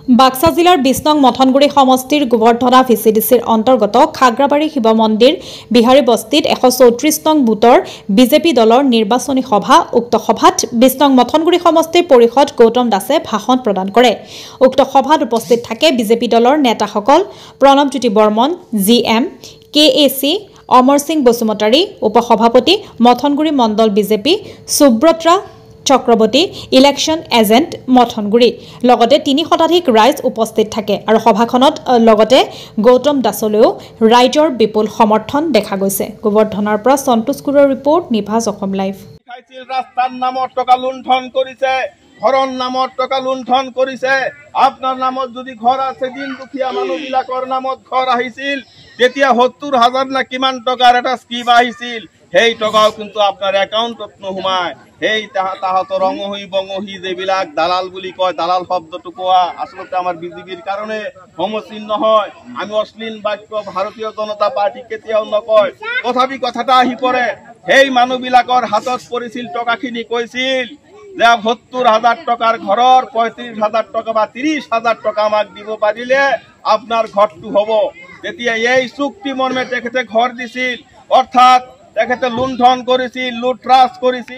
বাক্সা জিলাৰ ২০ নং মথনগুৰি সমষ্টিৰ গোবৰ্ধনা ভিচিডিচিৰ অন্তৰ্গত খাগ্ৰাবাৰী শিৱ মন্দিৰ বিহাৰী বস্তিত ১৩৪ নং বুথৰ বিজেপি দলৰ নিৰ্বাচনী সভা। উক্ত সভাত ২০ নং মথনগুৰি সমষ্টিৰ পৰিষদ গৌতম দাসে ভাষণ প্ৰদান কৰে। উক্ত সভাত উপস্থিত থাকে বিজেপি দলৰ নেতাসকল প্ৰণৱজ্যোতি বৰ্মন, GM, KAC, অমৰ সিং বসুমতাৰী, উপসভাপতি Mathanguri Mandal BJP, Subrata Chakraborty, election agent Mathanguri লগতে ৩ শতাধিক ৰাইজ উপস্থিত থাকে আৰু সভাখনত লগতে গৌতম দাসলৈও ৰাইজৰ বিপুল সমৰ্থন দেখা গৈছে। গোবৰ্ধনাৰ পৰা সন্তোষ কুৰৰ ৰিপৰ্ট, নিভাজ অসম লাইভ। ৰাস্তাৰ নামত টকা লুণ্ঠন কৰিছে, ঘৰৰ নামত টকা লুণ্ঠন কৰিছে। আপোনাৰ নামত যদি ঘৰ আছে, দিন দুখীয়া মানুহবিলাকৰ নামত ঘৰ আহিছিল, তেতিয়া ৭০,০০০ না কিমান টকাৰ এটা স্কিম আহিছিল, সেই টকাও কিন্তু আপোনাৰ একাউণ্টত নোসোমায়। সেই তাহাঁতৰ ৰঙহী বঙহী যিবিলাক দালাল বুলি কয়, দালাল শব্দটো কোৱা আচলতে আমাৰ বিজেপিৰ কাৰণে সমচিন নহয়। আমি অশ্লীল বাক্য ভাৰতীয় জনতা পাৰ্টি কেতিয়াও নকয়, তথাপি কথাটা আহি পৰে। সেই মানুহবিলাকৰ হাতত পৰিছিল টকাখিনি, কৈছিল যে ৭০,০০০ টকাৰ ঘৰৰ ৩৫,০০০ টকা বা ৩০,০০০ টকা আমাক দিব পাৰিলে আপোনাৰ ঘৰটো হ'ব। তেতিয়া এই চুক্তি মৰ্মে তেখেতে ঘৰ দিছিল, অৰ্থাৎ তেখেতে লুণ্ঠন কৰিছিল, লুটৰাজ কৰিছিল।